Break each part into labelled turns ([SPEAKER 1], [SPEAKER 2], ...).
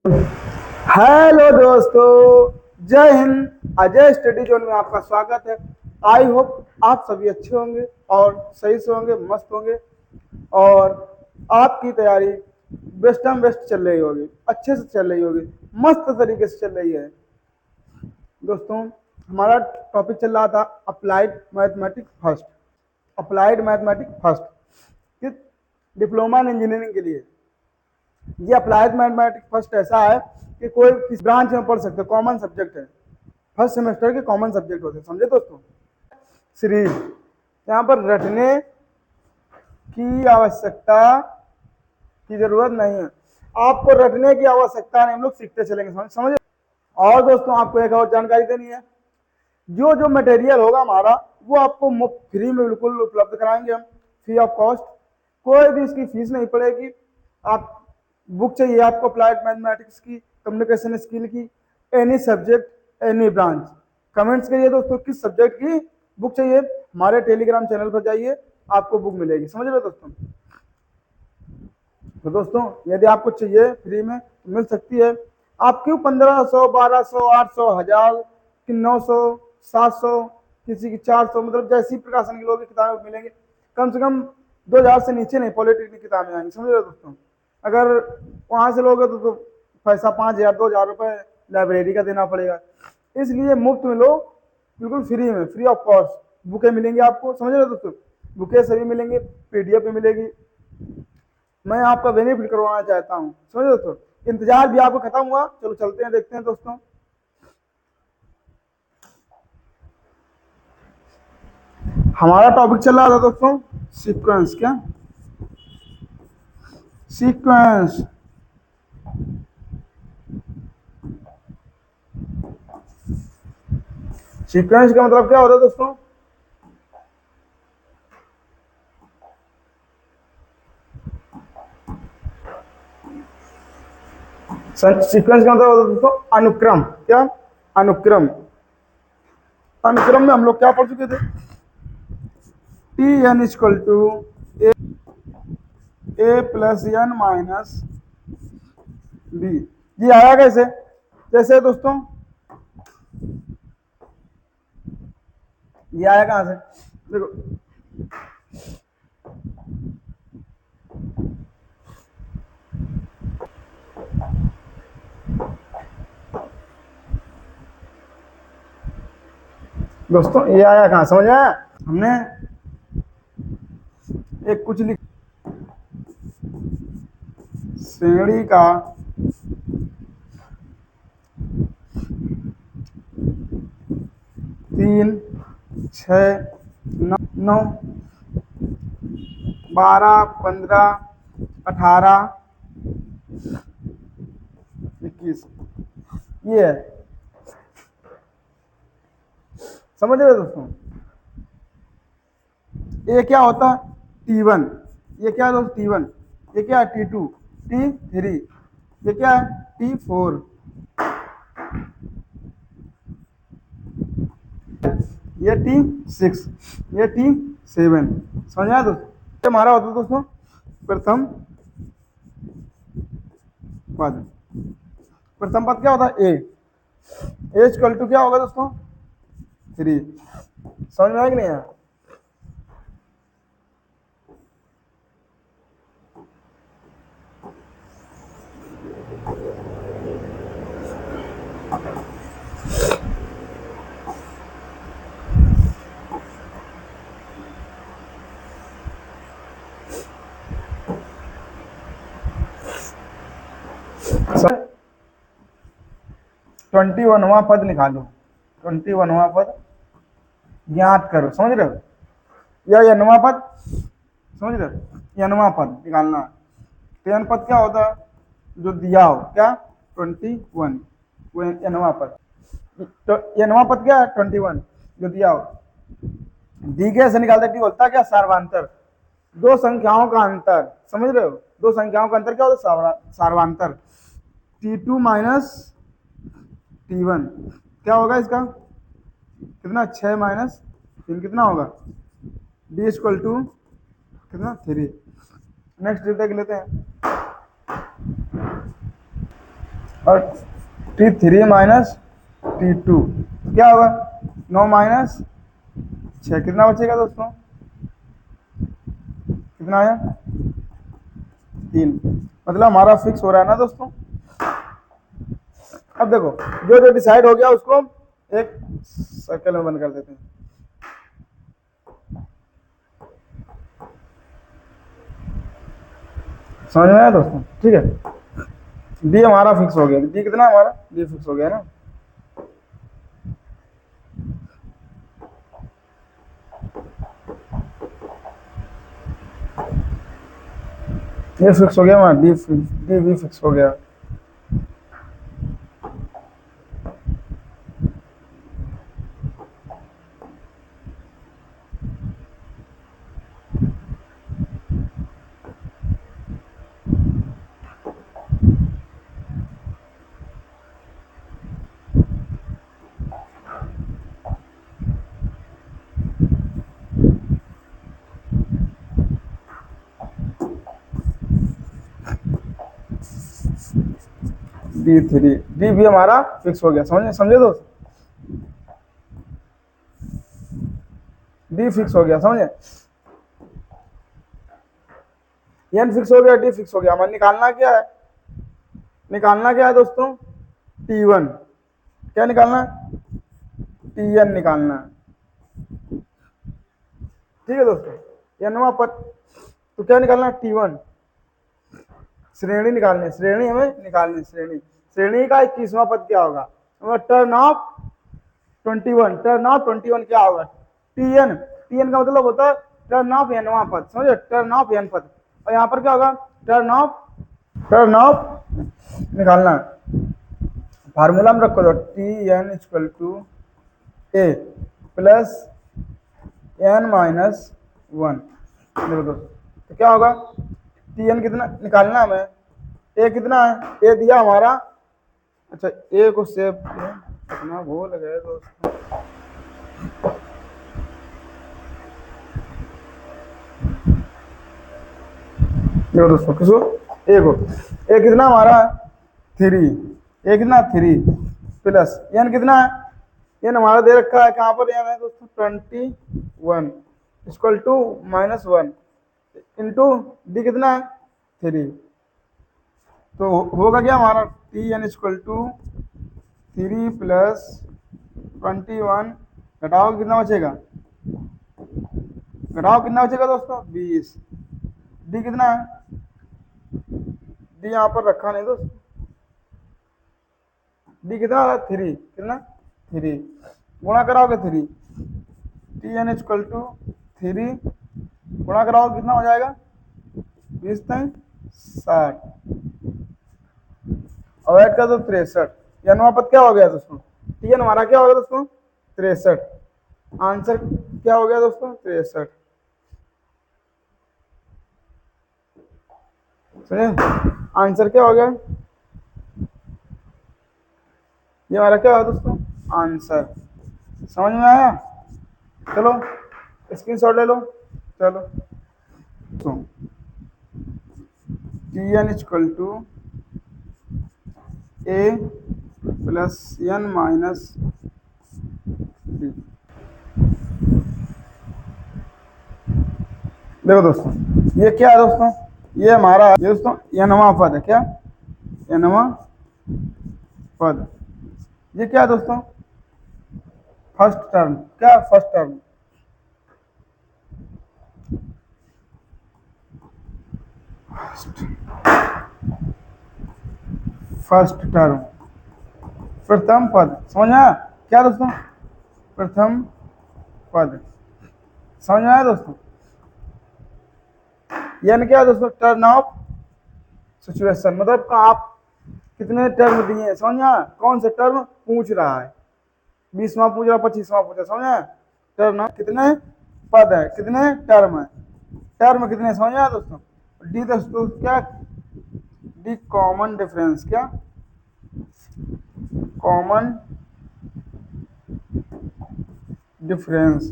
[SPEAKER 1] Hello दोस्तों, जय Hind. Ajay study zone में आपका स्वागत है। आई होप आप सभी अच्छे होंगे और सही से होंगे, मस्त होंगे और आपकी तैयारी बेस्टम बेस्ट चल रही होगी, अच्छे से चल रही होगी, मस्त तरीके से चल रही है। दोस्तों, हमारा टॉपिक चल रहा था applied mathematics first. Applied mathematics first किस डिप्लोमा इन इंजीनियरिंग के लिए। ये अप्लाइड मैथमेटिक्स फर्स्ट ऐसा है कि कोई किस ब्रांच में पढ़ सकते, कॉमन सब्जेक्ट है, फर्स्ट सेमेस्टर के कॉमन सब्जेक्ट होते हैं, समझे दोस्तों। सीरीज यहाँ पर रटने की आवश्यकता की जरूरत नहीं है, आपको रटने की आवश्यकता नहीं, हम लोग सीखते चलेंगे, समझे। और दोस्तों, आपको एक और जानकारी देनी है, जो जो मटेरियल होगा हमारा वो आपको मुफ्त फ्री में बिल्कुल उपलब्ध कराएंगे हम, फ्री ऑफ कॉस्ट। कोई भी इसकी फीस नहीं पड़ेगी। आप बुक चाहिए आपको अप्लाइड मैथमेटिक्स की, कम्युनिकेशन स्किल की, any subject any branch, comments करिए दोस्तों किस सब्जेक्ट की बुक चाहिए। हमारे टेलीग्राम चैनल पर जाइए, आपको बुक मिलेगी, समझ रहे दोस्तों। तो दोस्तों, यदि आपको चाहिए फ्री में तो मिल सकती है। आप क्यों 1500, 1200, 800, 1000 कि 900, 700, किसी की 400, मतलब जैसी प्रकाशन की लोग किताबें मिलेंगी। कम से कम 2000 से नीचे नहीं पॉलिटेक्निक किताबें आएंगी, समझ रहे दोस्तों। अगर वहां से लोगे तो पैसा 5000, 2000 रुपये लाइब्रेरी का देना पड़ेगा। इसलिए मुफ्त में लो, बिल्कुल फ्री में, फ्री ऑफ कॉस्ट बुकें मिलेंगी आपको, समझ रहे दोस्तों। बुकें सभी मिलेंगे, पीडीएफ भी मिलेगी। मैं आपका बेनिफिट करवाना चाहता हूँ, समझ दोस्तों। इंतजार भी आपको खत्म हुआ, चलो चलते हैं, देखते हैं दोस्तों। हमारा टॉपिक चल रहा था दोस्तों सीक्वेंस। क्या सीक्वेंस? सीक्वेंस का मतलब क्या होता है दोस्तों? सीक्वेंस का मतलब होता है दोस्तों अनुक्रम। क्या? अनुक्रम। अनुक्रम में हम लोग क्या पढ़ चुके थे? T N equal to a plus N minus b. ये आया कैसे? जैसे दोस्तों, ये आया कहां से? देखो, दोस्तों ये आया कहां, समझ आया? हमने एक कुछ लिख, श्रेणी का तीन, 6, 9, 12, 15, 18, 21, ये है, समझ रहे दोस्तों। ये क्या होता है? T1। ये क्या है दोस्तों? T1। ये क्या है? T2, T3। ये क्या है? T4। ये T6, ये T7। समझ आया दोस्तों। हमारा होता है दोस्तों प्रथम पद। प्रथम पद क्या होता है? ए इक्वल टू क्या होगा दोस्तों? 3। समझ में आया कि नहीं आया? सर 21वां पद निकालो, 21वां पद ज्ञात करो, समझ रहे हो? या नवा पद, समझ रहे हो? या नवा पद निकालना। टेन पद क्या होता है? जो दिया हो, क्या? 21, वो नवा पद। तो ये नवा पद क्या है? 21 जो दिया हो। दी के से निकालते टी होता है क्या? सार्वांतर। दो संख्याओं का अंतर, समझ रहे हो? दो संख्याओं का अंतर क्या होता है? सार्वांतर। T2 माइनस T1 क्या होगा इसका? कितना? 6 माइनस 3 कितना होगा? D इक्वल टू कितना? 3। नेक्स्ट देख लेते हैं। और T3 माइनस T2 क्या होगा, 9 माइनस 6 कितना बचेगा दोस्तों, कितना आया 3। मतलब हमारा फिक्स हो रहा है ना दोस्तों। अब देखो जो जो डिसाइड हो गया उसको एक सर्कल में बंद कर देते हैं। समझ में आया दोस्तों, ठीक है। डी हमारा फिक्स हो गया, डी कितना हमारा, डी फिक्स हो गया ना। ये फिक्स हो गया हमारा, डी भी फिक्स हो गया। D3 डी भी हमारा फिक्स हो गया, समझे समझे दोस्त, डी फिक्स हो गया समझे। एन फिक्स हो गया, डी फिक्स हो गया। हमारे निकालना क्या है, निकालना क्या है दोस्तों, T1। क्या निकालना, Tn निकालना है, ठीक है दोस्तों। एनवा पद तो क्या निकालना, T1। श्रेणी निकालनी, श्रेणी हमें निकालनी, श्रेणी, श्रेणी का 21वां पद क्या होगा, टर्न ऑफ 21, टर्न ऑफ 21 क्या होगा, Tn। Tn का मतलब होता है टर्न ऑफ एनवा पद, समझे, टर्न ऑफ एन पद। और यहाँ पर क्या होगा, टर्न ऑफ निकालना है। फार्मूला में रखो तो Tn equal to a plus N minus 1। देखो दोस्तों तो क्या होगा, Tn कितना निकालना हमें, ए कितना है, ए दिया हमारा, अच्छा ए को सेव कितना भूल गए दोस्तों, देखो दोस्तों किसको, ए को, ए कितना हमारा 3, ए कितना 3 प्लस एन कितना है, एन हमारा दे रखा है, कहाँ पर एन है दोस्तों 21 इक्वल टू -1 इंटू डी कितना है 3। तो होगा क्या हमारा, Tn इक्वल टू 3 प्लस 21 घटाओ कितना बचेगा, घटाओ कितना बचेगा दोस्तों 20। डी कितना है, डी यहाँ पर रखा नहीं दोस्तों, डी कितना 3, कितना 3 गुणा कराओगे 3, Tn इक्वल टू 3 गुणा कराओ कितना हो जाएगा 20 60 और ऐड कर दो 63। यह पद क्या हो गया दोस्तों, Tn हमारा क्या हो गया दोस्तों 63। आंसर क्या हो गया दोस्तों 63, आंसर क्या हो गया, ये हमारा क्या हुआ दोस्तों आंसर। समझ में आया, चलो स्क्रीनशॉट ले लो। चलो तो Tn equal to a plus N minus d. देखो दोस्तों ये क्या है दोस्तों, ये हमारा ये दोस्तों एनवा पद है, क्या एनवा पद, ये क्या है दोस्तों फर्स्ट टर्म, क्या फर्स्ट टर्म, फर्स्ट टर्म प्रथम पद, समझ में आया क्या दोस्तों, प्रथम पद, समझ में आया दोस्तों। यानी क्या दोस्तों, टर्न ऑफ सिचुएशन, मतलब आप कितने टर्म दिए हैं, समझ में आया, कौन से टर्म पूछ रहा है, 20वां पूछ रहा है 25वां पूछ रहा है, समझ में आया। टर्न ऑफ कितने पद है, कितने टर्म है, टर्म कितने, समझ में आया दोस्तों। डी दोस्तों क्या, डी कॉमन डिफरेंस, क्या common difference,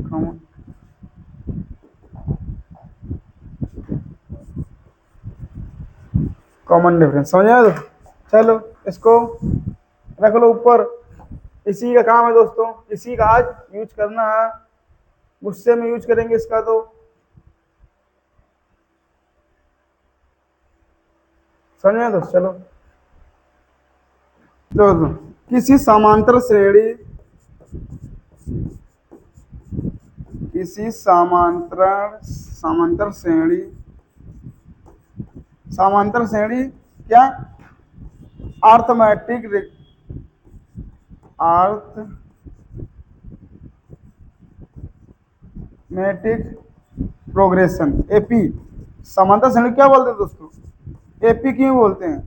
[SPEAKER 1] common common difference. समझ आया? चलो इसको रख लो ऊपर। इसी का काम है दोस्तों, इसी का आज यूज करना है, गुस्से में यूज करेंगे इसका। तो समझ में दोस्त? चलो दोस्तों, किसी समांतर श्रेणी, किसी समांतर श्रेणी, समांतर श्रेणी क्या? Arithmetic, arithmetic progression, AP. समांतर श्रेणी क्या बोलते हैं दोस्तों? एपी क्यों बोलते हैं?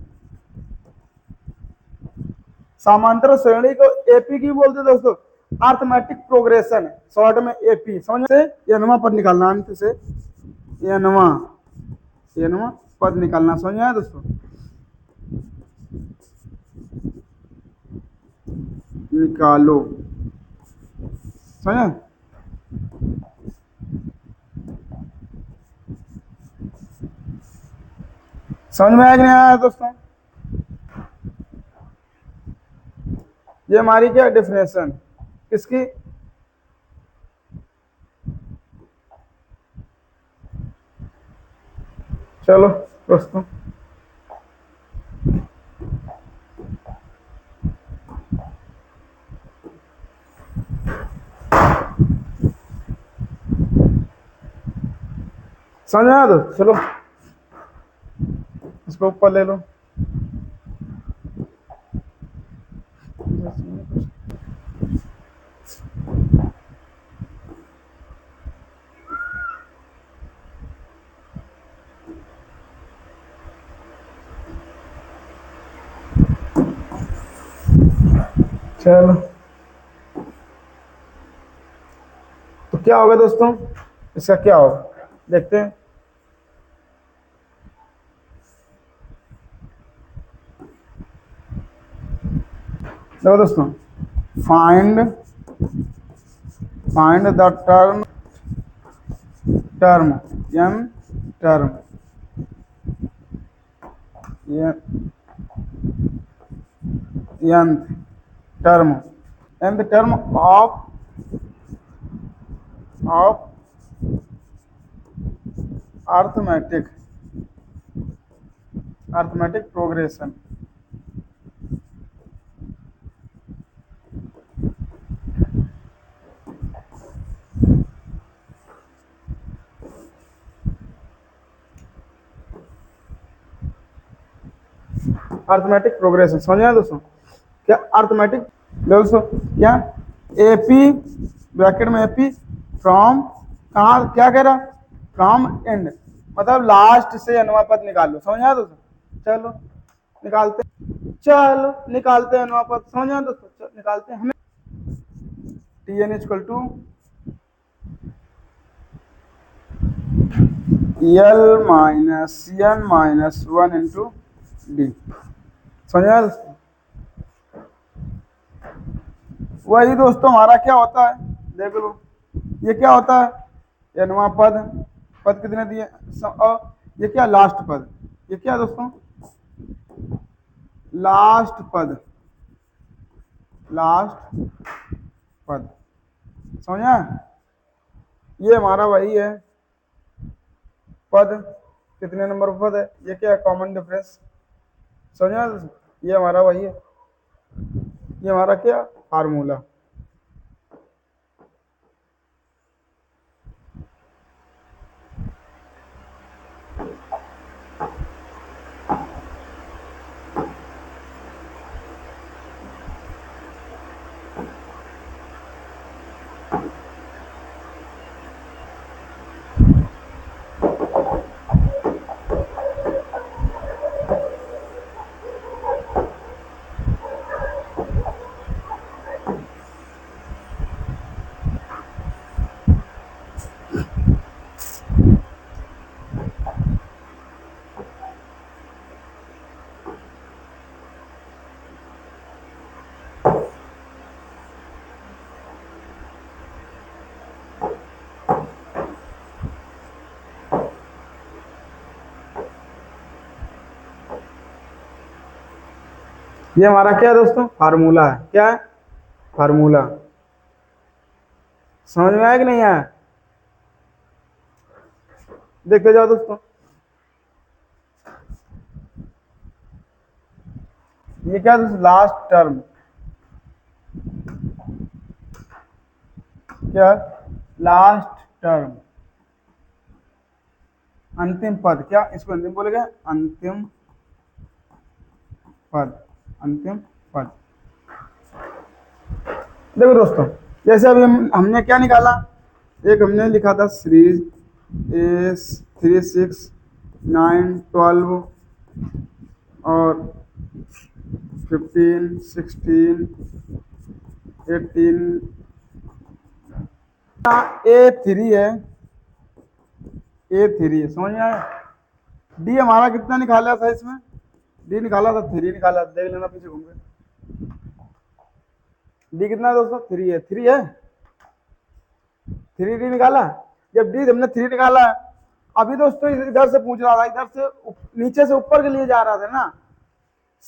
[SPEAKER 1] समांतर श्रेणी को एपी क्यों बोलते हैं दोस्तों? अर्थमेटिक प्रोग्रेशन, शॉर्ट में एपी। समझ से एनवा पद निकालना, अंत से एनवा, एनवा पद निकालना। समझ में आया दोस्तों? निकालो। समझ? समझ में आया कि नहीं आया दोस्तों? ये हमारी क्या डेफिनेशन किसकी? चलो दोस्तों, समझ में आया दोस्तों? चलो इसको ऊपर ले लो। चलो तो क्या होगा दोस्तों? इसका क्या होगा देखते हैं। देखो दोस्तों, find the term, term n, term n, term n, the term of arithmetic progression. Arithmetic progression. समझ में आया दोस्तों? क्या अर्थमेटिक दोस्तों? क्या एपी, ब्रैकेट में एपी, फ्रॉम, कहा क्या कह रहा? फ्रॉम एंड, मतलब लास्ट से अनवा पद निकाल लो। समझ में आया दोस्तों? चलो निकालते, चलो निकालते हैं अनवा पद। समझ में आया दोस्तों? चलो निकालते हैं। हमें t N equal to l minus n minus 1 into d. समझ में आया दोस्तों? वही दोस्तों हमारा क्या होता है, देख लो ये क्या होता है? एनवा पद, पद कितने दिए? ये क्या लास्ट पद, ये क्या दोस्तों? लास्ट पद, लास्ट पद। समझा? ये हमारा वही है पद, कितने नंबर पद है? ये क्या कॉमन डिफरेंस। समझा? ये हमारा वही है, ये हमारा क्या फार्मूला। ये हमारा क्या है दोस्तों, फार्मूला है। क्या है, फार्मूला। समझ में आया कि नहीं आया, देखते जाओ दोस्तों। ये क्या है दोस्तों, लास्ट टर्म। क्या, लास्ट टर्म, अंतिम पद। क्या इसको अंतिम बोलेंगे, अंतिम पद, अंतिम पद। देखो दोस्तों, जैसे अभी हमने क्या निकाला, एक हमने लिखा था सीरीज एस 3 6 9 12 और 15 16 18, A3 है, A3 है, समझ में आया। डी हमारा कितना निकाला था इसमें, डी निकाला था 3 निकाला था, देख लेना पीछे घूम के। डी कितना है दोस्तों, 3 है, 3 है, 3 डी निकाला। जब डी हमने 3 निकाला, अभी दोस्तों इधर से पूछ रहा था, इधर से नीचे से ऊपर के लिए जा रहा था ना,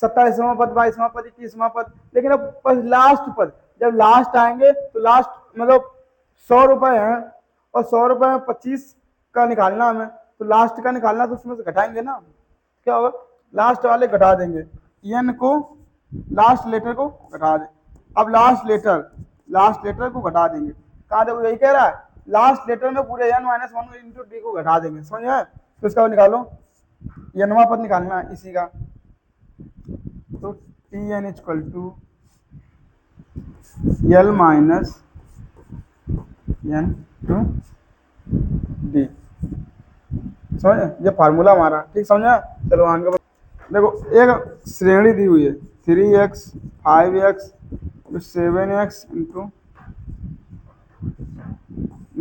[SPEAKER 1] 27वां पद, 22वां पद, 21वां पद, लेकिन अब लास्ट पद, जब लास्ट आएंगे तो लास्ट मतलब 100 रुपए है और 100 रुपए में 25 का निकालना हमें, तो लास्ट का निकालना तो उसमें से घटाएंगे ना, क्या होगा, लास्ट वाले घटा देंगे, एन को, लास्ट लेटर को घटा दें। अब लास्ट लेटर को घटा देंगे, कहा देखो यही कह रहा है, लास्ट लेटर में पूरे n minus one into d को घटा देंगे, समझ में। तो इसका निकालो, एनवा पद निकालना है इसी का, तो t N equal to l minus n to d, समझ, ये फार्मूला हमारा, ठीक समझा। चलो आगे देखो, एक श्रेणी दी हुई है 3x 5x 7x into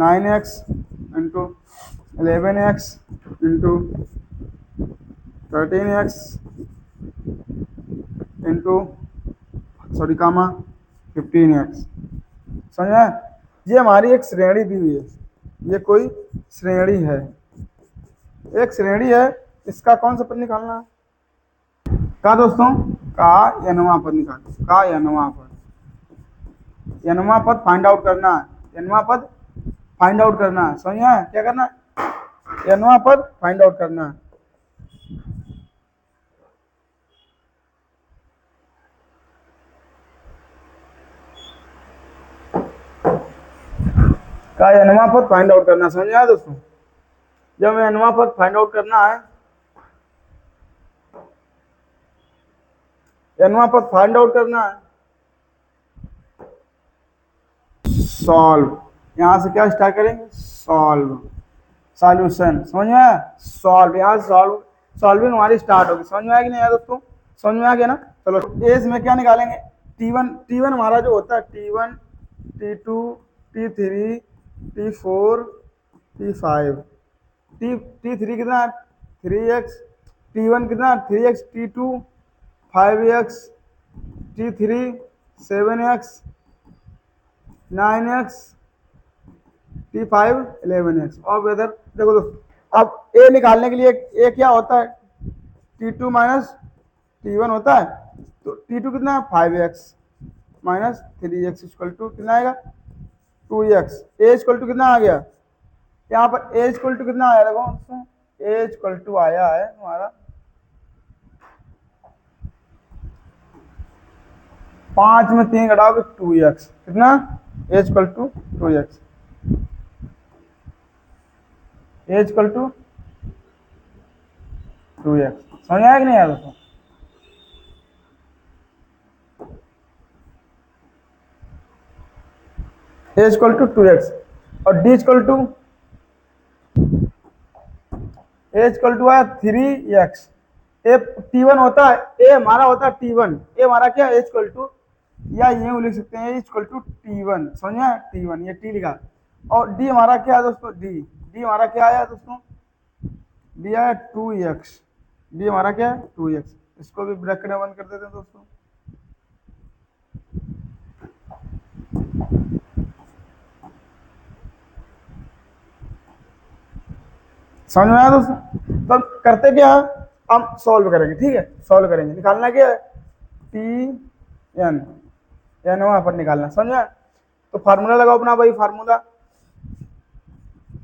[SPEAKER 1] 9x into 11x into 13x into sorry comma 15x, समझ। ये हमारी एक श्रेणी दी हुई है, ये कोई श्रेणी है, एक श्रेणी है, इसका कौन सा पद निकालना है, का दोस्तों, का एनवा पद निकालना, का एनवा पद, एनवा पद फाइंड आउट करना है, एनवा पद फाइंड आउट करना है, समझ में, क्या करना है, एनवा पद फाइंड आउट करना है। का एनवा पद फाइंड आउट करना, समझ आया दोस्तों। जब हमें एनवा पद फाइंड आउट करना है, एनवा पद फाइंड आउट करना है, सॉल्व, यहां से क्या स्टार्ट करेंगे, सॉल्व, सॉल्यूशन, समझ में आया, सॉल्व, यहां से सॉल्विंग हमारी स्टार्ट होगी, समझ में आया कि नहीं आया दोस्तों, समझ में आ गया ना। चलो एज में क्या निकालेंगे, T1 हमारा जो होता है T1 T2 T3 T4 T5, T3 कितना 3x, T1 कितना 3x, T2 5x, T3 7x 9x, T5 11x, और वेदर देखो दोस्तों, अब ए निकालने के लिए ए क्या होता है, T2 माइनस T1 होता है, तो T2 कितना है 5x minus 3x equal to कितना आएगा 2x, ए इक्वल टू कितना आ गया, यहाँ पर ए इक्वल टू कितना आया, देखो दोस्तों, ए इक्वल टू आया है हमारा 5 में 3 घटाओगे 2x, कितना, A equal to 2x, A equal to 2x, समझ आया कि नहीं आया दोस्तों। ए इक्वल टू 2x और d equal to, a equal to आया 3x, ए T1 होता है, ए हमारा होता है T1, ए हमारा क्या ए इक्वल टू, या ये लिख सकते हैं इक्वल टू T1, समझे, T1 ये T लिखा, और डी हमारा क्या है दोस्तों, डी हमारा क्या आया दोस्तों, डी आया 2x, डी हमारा क्या है 2x, इसको भी ब्रैकेट में बंद कर देते हैं दोस्तों। समझ में आया दोस्तों। तो करते क्या है, हम सॉल्व करेंगे, ठीक है, सॉल्व करेंगे, निकालना क्या है, टी एन, एन वहां पर निकालना, समझा। तो फार्मूला लगाओ अपना भाई, formula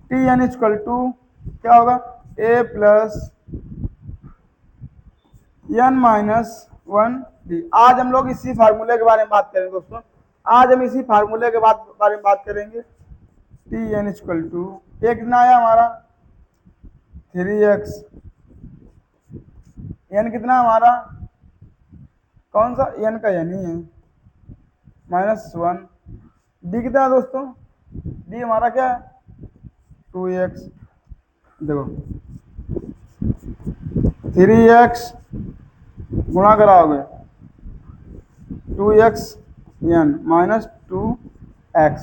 [SPEAKER 1] T N equal to क्या होगा, A plus N minus one D. आज हम लोग इसी फार्मूले के बारे में बात करेंगे दोस्तों, आज हम इसी फार्मूले के बारे में बात करेंगे। टी एन इक्वल टू ए कितना आया हमारा 3x, एन कितना हमारा, कौन सा एन का एन ही है, -1, डी कितना है दोस्तों, डी हमारा क्या है 2x। देखो 3x गुणा कराओगे 2x एन -2x,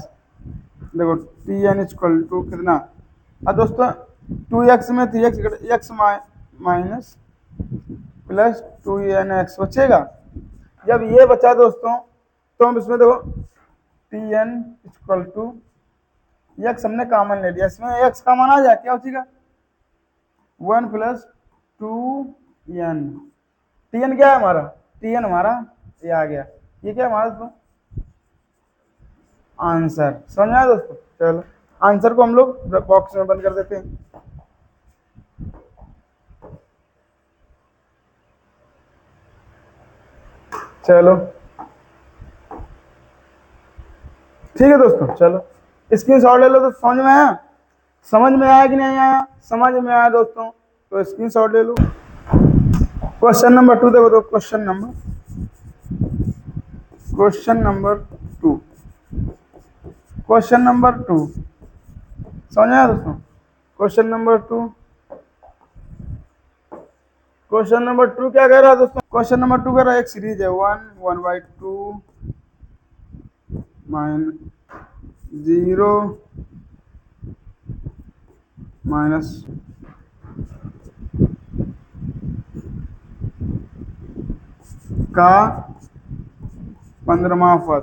[SPEAKER 1] देखो टी एन इक्वल टू कितना, अब दोस्तों 2x में 3x x minus plus 2nx बचेगा। जब ये बचा दोस्तों तो हम इसमें देखो t N equal to x हमने कॉमन ले लिया, इसमें एक्स का मान आ जाए क्या बचेगा 1 प्लस 2n। टी एन क्या है हमारा, टी एन हमारा ये आ गया, ये क्या हमारा दोस्तों आंसर, समझ आया दोस्तों। चलो आंसर को हम लोग बॉक्स में बंद कर देते हैं। चलो ठीक है दोस्तों, चलो स्क्रीनशॉट ले लो। तो समझ में आया, समझ में आया कि नहीं आया, समझ में आया दोस्तों तो स्क्रीनशॉट ले लो। क्वेश्चन नंबर 2 देखो, तो क्वेश्चन नंबर 2, क्वेश्चन नंबर 2 समझ आया दोस्तों। क्वेश्चन नंबर 2, क्वेश्चन नंबर 2 क्या कह रहा है दोस्तों, क्वेश्चन नंबर 2 कह रहा है एक सीरीज है 1/2 -0 माइनस का 15वां पद,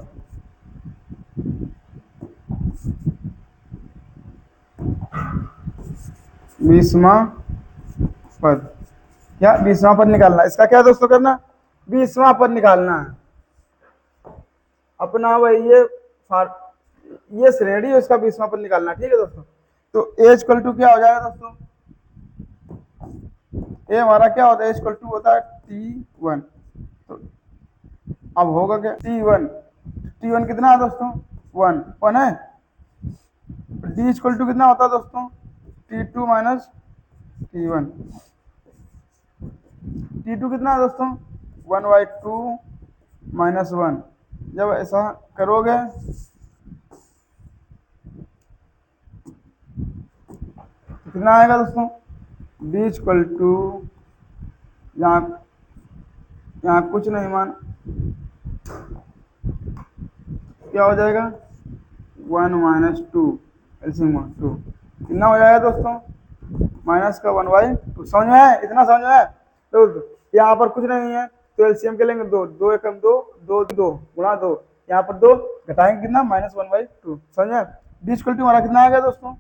[SPEAKER 1] बीसवां पद, क्या 20वां पद निकालना, इसका क्या दोस्तों करना 20वां पद निकालना है अपना भाई, ये श्रेणी है इसका 20वां पद निकालना, ठीक है दोस्तों। तो ए इक्वल टू क्या हो जाएगा दोस्तों, ए हमारा क्या होता है इक्वल टू होता है T1, तो अब होगा क्या T1 कितना है दोस्तों 1 है। डी इक्वल टू कितना होता है दोस्तों T2 माइनस T1, T2 कितना है दोस्तों 1/2 -1। जब ऐसा करोगे तो कितना आएगा दोस्तों, डी इक्वल टू यहाँ कुछ नहीं मान क्या हो जाएगा 1 - 2 एलसीएम 2 कितना हो जाएगा दोस्तों माइनस का 1/2। समझ में है, इतना समझ में है। तो यहाँ पर कुछ नहीं है तो एलसीएम के लेंगे 2, 2 एकम 2, 2 2 गुणा 2, यहाँ पर 2 घटाएंगे कितना -1/2। समझ में, डी इक्वल टू हमारा कितना आ गया दोस्तों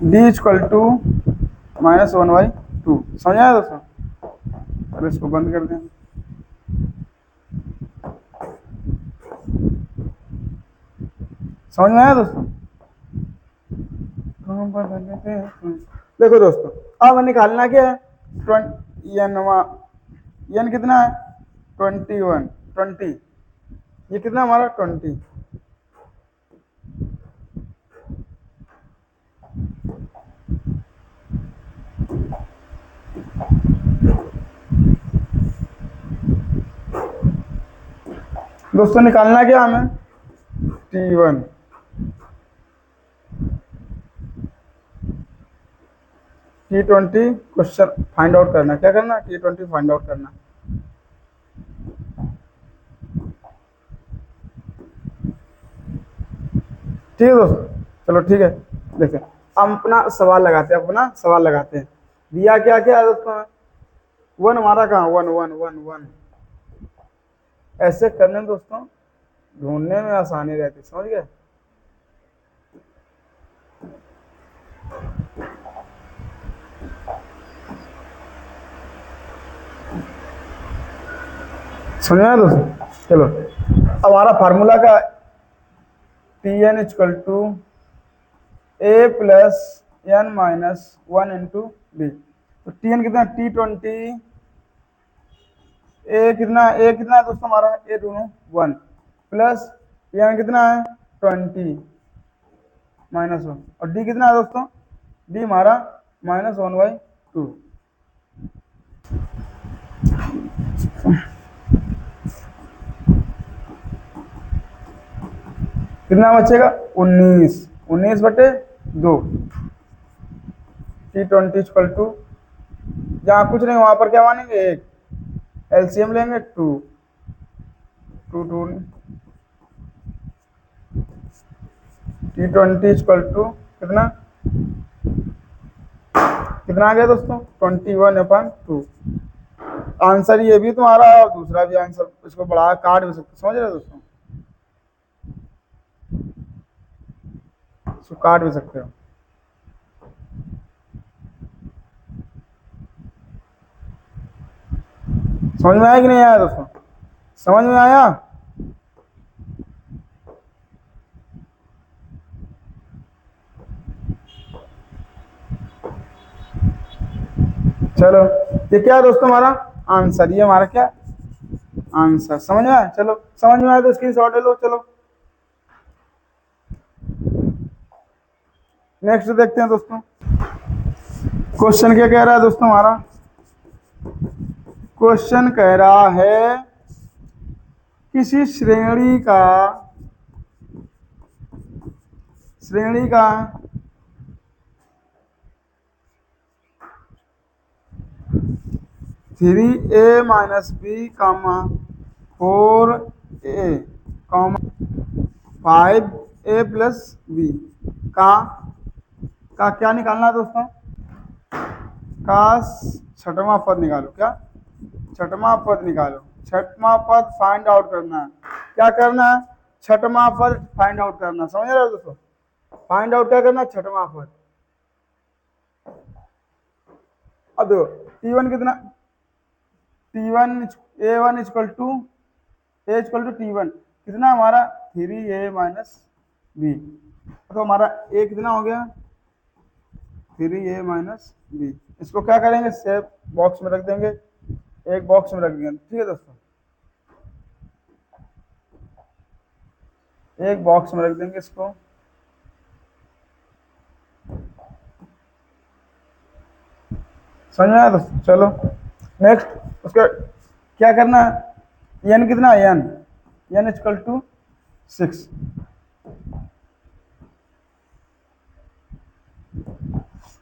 [SPEAKER 1] डी इक्वल टू -1/2। समझ आया दोस्तों, अब इसको बंद कर दें। समझ में आया दोस्तों, देखो दोस्तों अब निकालना क्या है एन कितना है 20, ये कितना हमारा 20, दोस्तों निकालना क्या हमें T1, T20 question find out करना, क्या करना T20 फाइंड आउट करना। ठीक है दोस्तों, चलो ठीक है, देखें हम अपना सवाल लगाते हैं। दिया क्या क्या दोस्तों 1 हमारा कहाँ 1 ऐसे करने दोस्तों ढूंढने में आसानी रहती, समझ गए। समझ में आया दोस्तों? चलो अब हमारा फार्मूला का t N equal to a plus N minus one into b. तो टी एन कितना, T20, ए कितना है दोस्तों हमारा, ए दोनों 1 प्लस एन कितना है 20 -1 और डी कितना है दोस्तों, डी हमारा -1/2। कितना बचेगा 19/2। T20 इक्वल टू, जहाँ कुछ नहीं वहां पर क्या मानेंगे, एक एलसीएम लेंगे 2 2 2। T20 इक्वल टू कितना कितना आ गया दोस्तों, 21/2। आंसर ये भी तुम्हारा और दूसरा भी आंसर, इसको बढ़ा काट भी सकते, समझ रहे हो दोस्तों, इसको काट भी सकते हो। समझ में आया कि नहीं आया दोस्तों, समझ में आया? चलो ये क्या है दोस्तों हमारा आंसर, ये हमारा क्या आंसर, समझ में आया? चलो समझ में आया तो स्क्रीनशॉट ले लो। चलो नेक्स्ट देखते हैं दोस्तों, क्वेश्चन क्या कह रहा है दोस्तों हमारा, क्वेश्चन कह रहा है किसी श्रेणी का 3a - b, 4a, 5a + b का क्या निकालना है दोस्तों, का छठवां पद निकालो। क्या छठवां पद निकालो, छठवां पद फाइंड आउट करना है। क्या करना है, छठवां पद फाइंड आउट करना, समझ रहे हो दोस्तों? फाइंड आउट क्या करना, छठवां पद। अब देखो T1 कितना, T1 A1 equal to T1 कितना हमारा 3a - b, तो हमारा a कितना हो गया 3a - b। इसको क्या करेंगे, सेव बॉक्स में रख देंगे, एक बॉक्स में रख देंगे, ठीक है दोस्तों, एक बॉक्स में रख देंगे इसको। समझ में आया दोस्तों? चलो नेक्स्ट उसका क्या करना है, एन कितना है, एन इक्वल टू 6।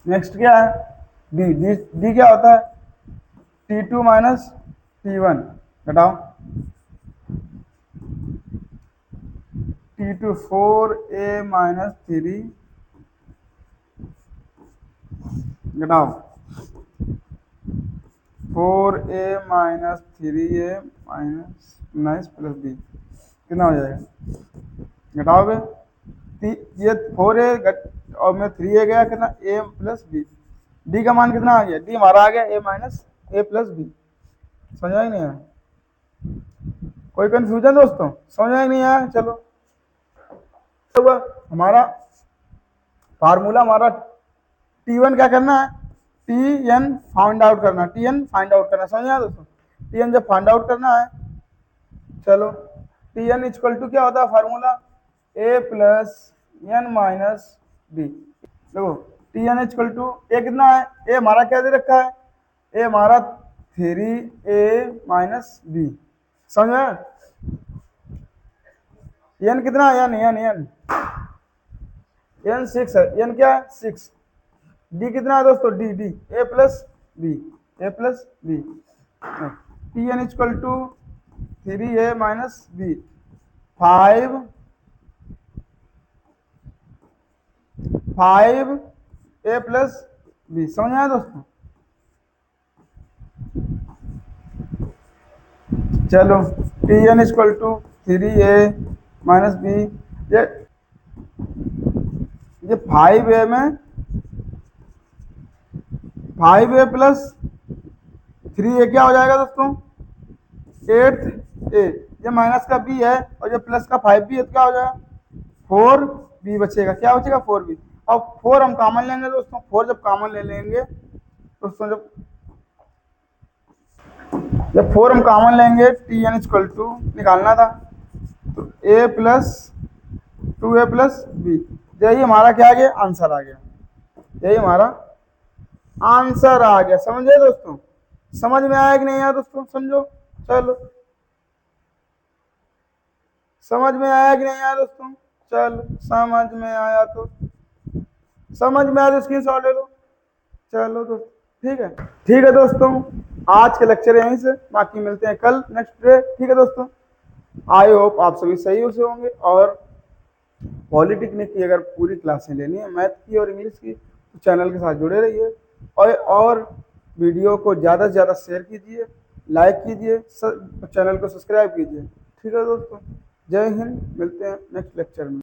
[SPEAKER 1] नेक्स्ट क्या है, डी क्या होता है, T2 - T1 घटाओ, T2 4a - 3 घटाओ 4a - 3a - 19 + b कितना हो जाएगा, घटाओगे ये 4a और में 3a गया, कितना a + b। डी का मान कितना आ गया, डी हमारा आ गया a - a + b। समझ में नहीं आया, कोई कंफ्यूजन दोस्तों, समझ में नहीं आया? चलो हमारा फार्मूला हमारा T1 क्या करना है, Tn फाइंड आउट करना, Tn फाइंड आउट करना, समझ में आया दोस्तों? Tn जब फाइंड आउट करना है, चलो Tn इक्वल टू क्या होता है फार्मूला, a + n - b। देखो Tn इक्वल टू a कितना है, a हमारा क्या दे रखा है, a हमारा 3a - b, समझ में? n कितना है, n 6 है, n क्या है 6। डी कितना है दोस्तों, d a + b, a + b। Tn equal to 3a - b, 5a + b। समझ में आया दोस्तों? चलो Tn equal to 3a - b, ये 5a में 5a + 3a क्या हो जाएगा दोस्तों, 8 ए, ये माइनस का बी है और ये प्लस का 5b है, तो क्या हो जाएगा 4b बचेगा। क्या बचेगा 4b। अब 4 हम कॉमन लेंगे दोस्तों, 4 जब कॉमन ले लेंगे दोस्तों, जब 4 हम कॉमन लेंगे टी एन इक्वल टू निकालना था, तो ए प्लस 2a प्लस बी, यही हमारा क्या आ गया आंसर आ गया, यही हमारा आंसर आ गया। समझे दोस्तों, समझ में आया कि नहीं आया दोस्तों, समझो। चलो, समझ में आया कि नहीं आया दोस्तों, चलो समझ में आया तो स्क्रीन शॉट ले लो। चलो दोस्तों ठीक है, ठीक है दोस्तों, आज के लेक्चर यहीं से, बाकी मिलते हैं कल नेक्स्ट डे। ठीक है दोस्तों, आई होप आप सभी सही से होंगे। और पॉलिटेक्निक की अगर पूरी क्लासें लेनी है मैथ की और इंग्लिश की, तो चैनल के साथ जुड़े रहिए और वीडियो को ज़्यादा से ज़्यादा शेयर कीजिए, लाइक कीजिए, चैनल को सब्सक्राइब कीजिए। ठीक है दोस्तों, जय हिंद, मिलते हैं नेक्स्ट लेक्चर में।